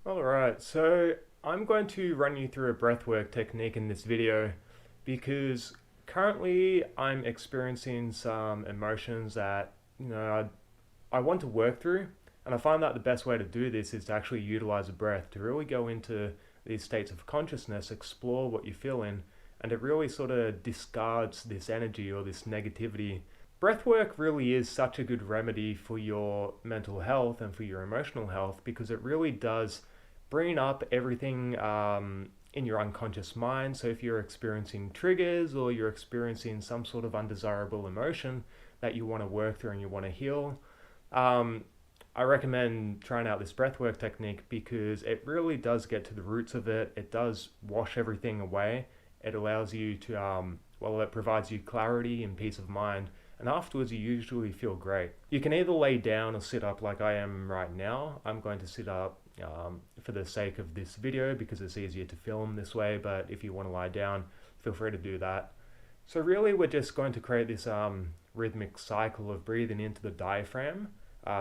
Alright, so I'm going to run you through a breathwork technique in this video because currently I'm experiencing some emotions that, I want to work through, and I find that the best way to do this is to actually utilize a breath to really go into these states of consciousness, explore what you're feeling, and it really sort of discards this energy or this negativity. Breathwork really is such a good remedy for your mental health and for your emotional health because it really does bring up everything in your unconscious mind. So if you're experiencing triggers or you're experiencing some sort of undesirable emotion that you want to work through and you want to heal, um, I recommend trying out this breathwork technique because it really does get to the roots of it. It does wash everything away. It allows you to, it provides you clarity and peace of mind. And afterwards, you usually feel great. You can either lay down or sit up like I am right now. I'm going to sit up for the sake of this video because it's easier to film this way, but if you want to lie down, feel free to do that. So really we're just going to create this rhythmic cycle of breathing into the diaphragm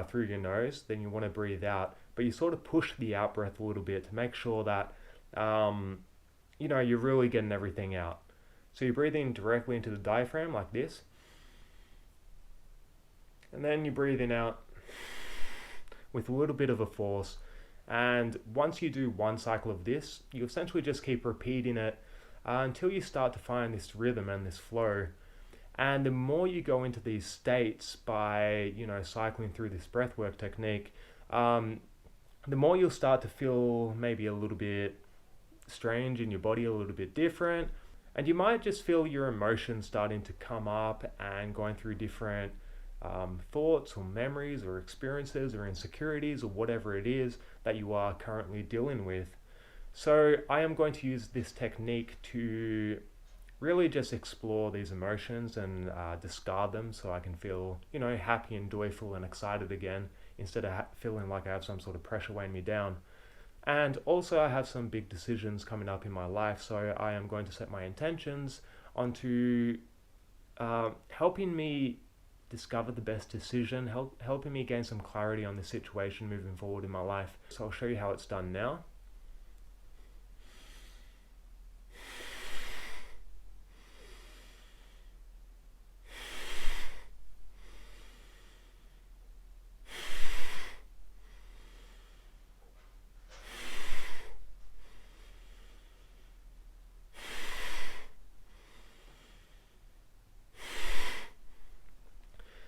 through your nose. Then you want to breathe out, but you sort of push the out breath a little bit to make sure that you're really getting everything out. So you're breathing directly into the diaphragm like this, and then you're breathing out with a little bit of a force. And once you do one cycle of this, you essentially just keep repeating it until you start to find this rhythm and this flow. And the more you go into these states by, cycling through this breathwork technique, the more you'll start to feel maybe a little bit strange in your body, a little bit different. And you might just feel your emotions starting to come up and going through different thoughts or memories or experiences or insecurities or whatever it is that you are currently dealing with. So I am going to use this technique to really just explore these emotions and discard them so I can feel, happy and joyful and excited again instead of feeling like I have some sort of pressure weighing me down. And also I have some big decisions coming up in my life, so I am going to set my intentions onto helping me discover the best decision, helping me gain some clarity on the situation moving forward in my life. So I'll show you how it's done now.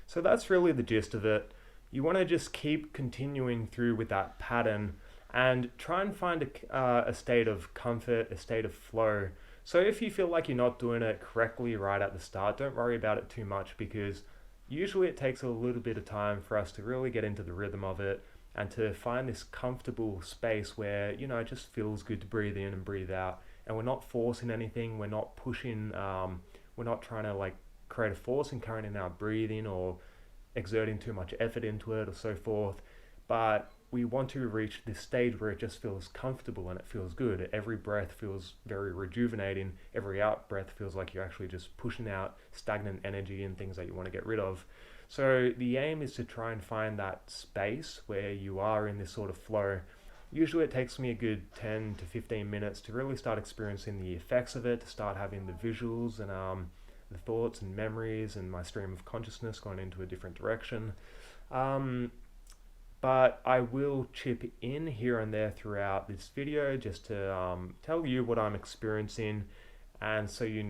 So that's really the gist of it. You want to just keep continuing through with that pattern and try and find a state of comfort, a state of flow. So if you feel like you're not doing it correctly right at the start, don't worry about it too much because usually it takes a little bit of time for us to really get into the rhythm of it and to find this comfortable space where, it just feels good to breathe in and breathe out. And we're not forcing anything, we're not pushing, we're not trying to create a forcing current in our breathing or exerting too much effort into it or so forth, but we want to reach this stage where it just feels comfortable and it feels good. Every breath feels very rejuvenating. Every out breath feels like you're actually just pushing out stagnant energy and things that you want to get rid of. So the aim is to try and find that space where you are in this sort of flow. Usually it takes me a good 10 to 15 minutes to really start experiencing the effects of it, to start having the visuals and the thoughts and memories and my stream of consciousness going into a different direction. But I will chip in here and there throughout this video just to tell you what I'm experiencing, and so you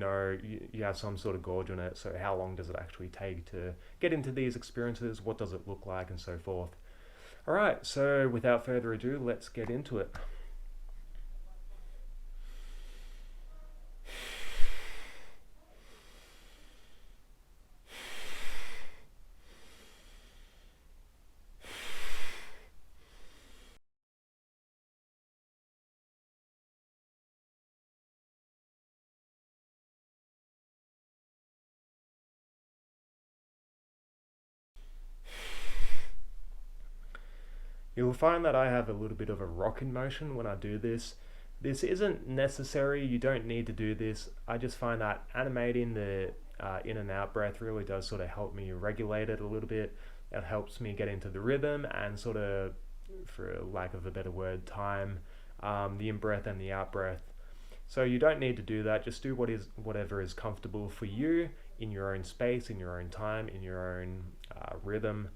have some sort of gauge on it. So how long does it actually take to get into these experiences? What does it look like and so forth? Alright, so without further ado, let's get into it. You'll find that I have a little bit of a rocking motion when I do this. This isn't necessary, you don't need to do this. I just find that animating the in and out breath really does sort of help me regulate it a little bit. It helps me get into the rhythm and sort of for lack of a better word, time, the in breath and the out breath. So you don't need to do that. Just do whatever is comfortable for you in your own space, in your own time, in your own rhythm.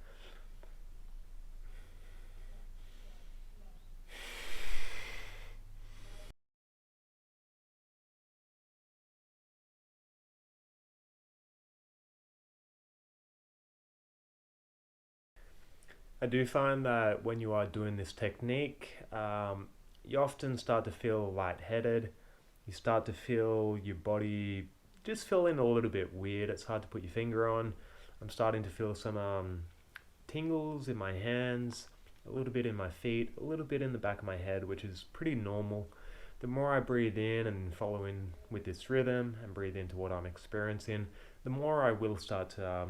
I do find that when you are doing this technique, you often start to feel lightheaded. You start to feel your body just feeling a little bit weird. It's hard to put your finger on. I'm starting to feel some tingles in my hands, a little bit in my feet, a little bit in the back of my head, which is pretty normal. The more I breathe in and follow in with this rhythm and breathe into what I'm experiencing, the more I will start to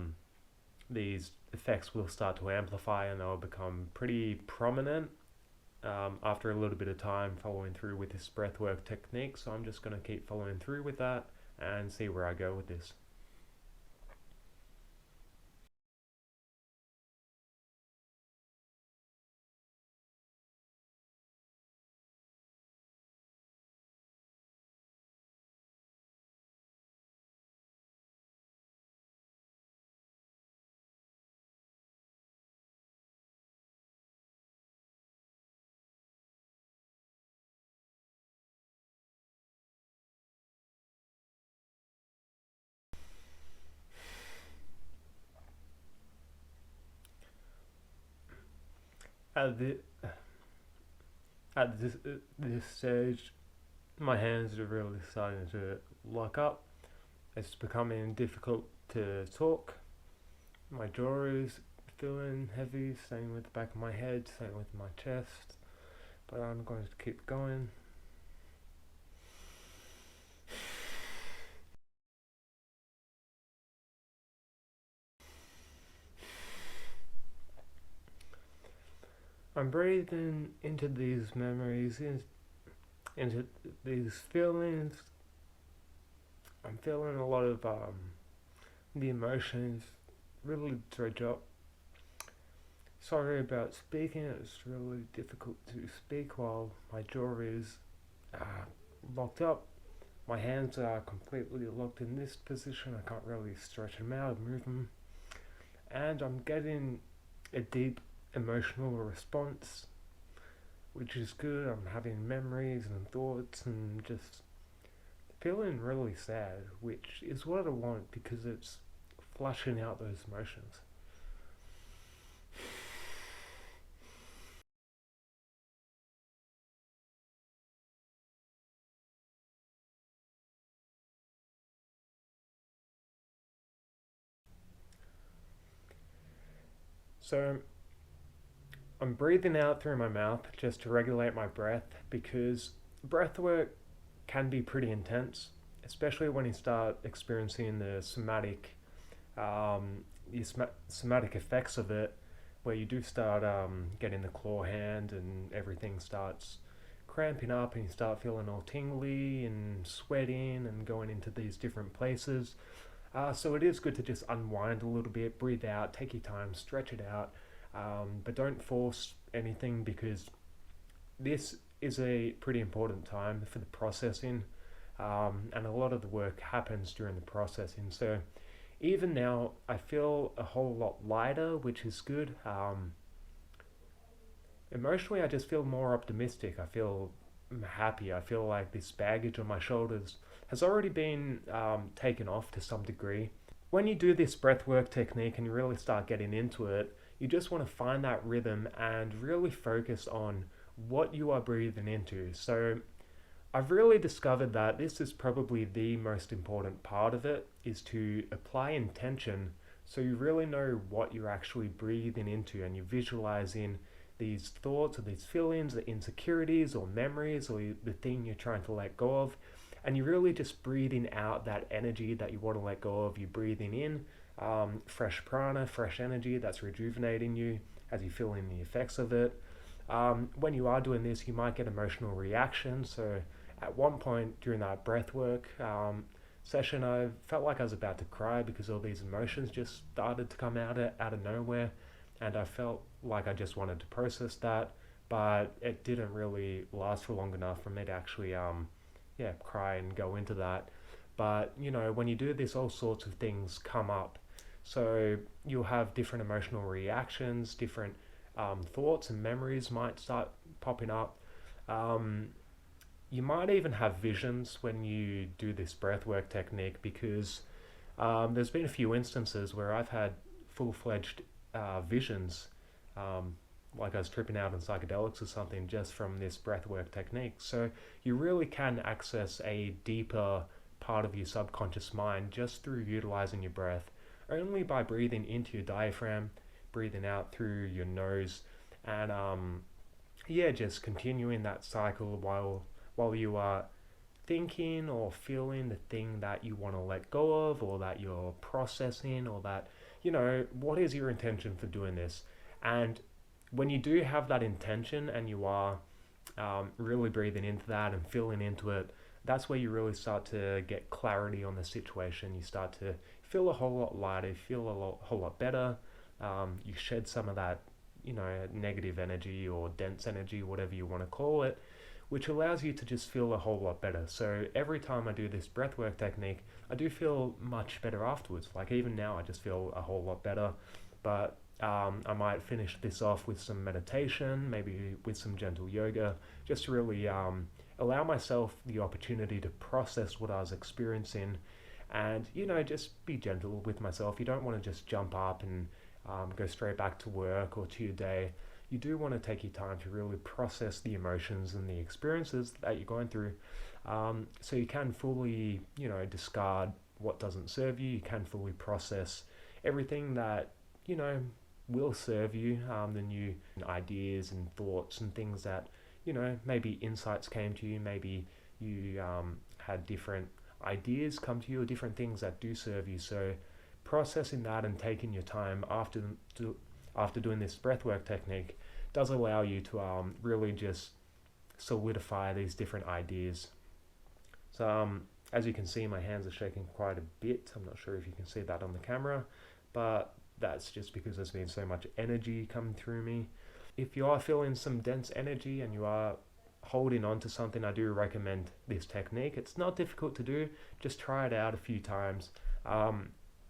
these effects will start to amplify and they'll become pretty prominent after a little bit of time following through with this breathwork technique. So I'm just going to keep following through with that and see where I go with this. At, the, at this stage, my hands are really starting to lock up. It's becoming difficult to talk. My jaw is feeling heavy, same with the back of my head, same with my chest. But I'm going to keep going. I'm breathing into these memories, into these feelings. I'm feeling a lot of the emotions really dredge up. Sorry about speaking, it's really difficult to speak while my jaw is uh, locked up. My hands are completely locked in this position, I can't really stretch them out, move them. And I'm getting a deep emotional response, which is good. I'm having memories and thoughts and just feeling really sad, which is what I want because it's flushing out those emotions. So I'm breathing out through my mouth just to regulate my breath because breath work can be pretty intense, especially when you start experiencing um, somatic effects of it, where you do start getting the claw hand and everything starts cramping up and you start feeling all tingly and sweating and going into these different places. So it is good to just unwind a little bit, breathe out, take your time, stretch it out, but don't force anything because this is a pretty important time for the processing, and a lot of the work happens during the processing. So even now, I feel a whole lot lighter, which is good. Emotionally, I just feel more optimistic. I feel happy. I feel like this baggage on my shoulders has already been taken off to some degree. When you do this breathwork technique and you really start getting into it, you just want to find that rhythm and really focus on what you are breathing into. So I've really discovered that this is probably the most important part of it is to apply intention so you really know what you're actually breathing into and you're visualizing these thoughts or these feelings, the insecurities or memories or the thing you're trying to let go of. And you're really just breathing out that energy that you want to let go of. You're breathing in fresh prana, fresh energy that's rejuvenating you as you feel in the effects of it. When you are doing this, you might get emotional reactions. So at one point during that breathwork session, I felt like I was about to cry because all these emotions just started to come out of nowhere, and I felt like I just wanted to process that, but it didn't really last for long enough for me to actually yeah, cry and go into that. But you know, when you do this, all sorts of things come up. So you'll have different emotional reactions, different thoughts and memories might start popping up. Um, you might even have visions when you do this breathwork technique, because there's been a few instances where I've had full-fledged visions, um, like I was tripping out on psychedelics or something, just from this breathwork technique. So you really can access a deeper part of your subconscious mind just through utilizing your breath, only by breathing into your diaphragm, breathing out through your nose, and yeah, just continuing that cycle while you are thinking or feeling the thing that you want to let go of, or that you're processing, or that, you know, what is your intention for doing this? And when you do have that intention and you are really breathing into that and feeling into it, that's where you really start to get clarity on the situation. You start to feel a whole lot lighter, feel whole lot better. You shed some of that, you know, negative energy or dense energy, whatever you want to call it, which allows you to just feel a whole lot better. So every time I do this breathwork technique, I do feel much better afterwards. Like even now, I just feel a whole lot better. But I might finish this off with some meditation, maybe with some gentle yoga, just to really allow myself the opportunity to process what I was experiencing, and, you know, just be gentle with myself. You don't want to just jump up and go straight back to work or to your day. You do want to take your time to really process the emotions and the experiences that you're going through, so you can fully, you know, discard what doesn't serve you. You can fully process everything that, you know, will serve you, the new ideas and thoughts and things that, you know, maybe insights came to you, maybe you had different ideas come to you, or different things that do serve you. So processing that and taking your time after doing this breathwork technique does allow you to really just solidify these different ideas. So as you can see, my hands are shaking quite a bit. I'm not sure if you can see that on the camera, but that's just because there's been so much energy coming through me. If you are feeling some dense energy and you are holding on to something, I do recommend this technique. It's not difficult to do, just try it out a few times.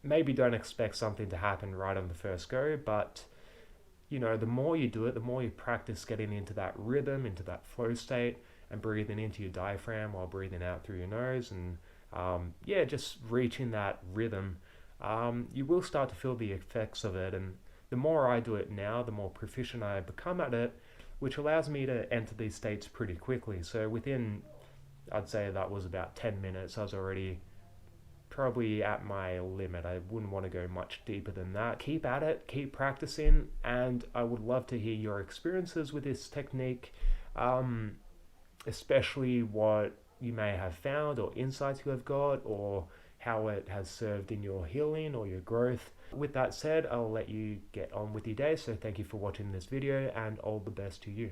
Maybe don't expect something to happen right on the first go, but you know, the more you do it, the more you practice getting into that rhythm, into that flow state, and breathing into your diaphragm while breathing out through your nose, and yeah, just reaching that rhythm, you will start to feel the effects of it. And the more I do it now, the more proficient I become at it, which allows me to enter these states pretty quickly. So within, I'd say that was about 10 minutes, I was already probably at my limit. I wouldn't want to go much deeper than that. Keep at it, keep practicing, and I would love to hear your experiences with this technique, especially what you may have found, or insights you have got, or how it has served in your healing or your growth. With that said, I'll let you get on with your day. So thank you for watching this video, and all the best to you.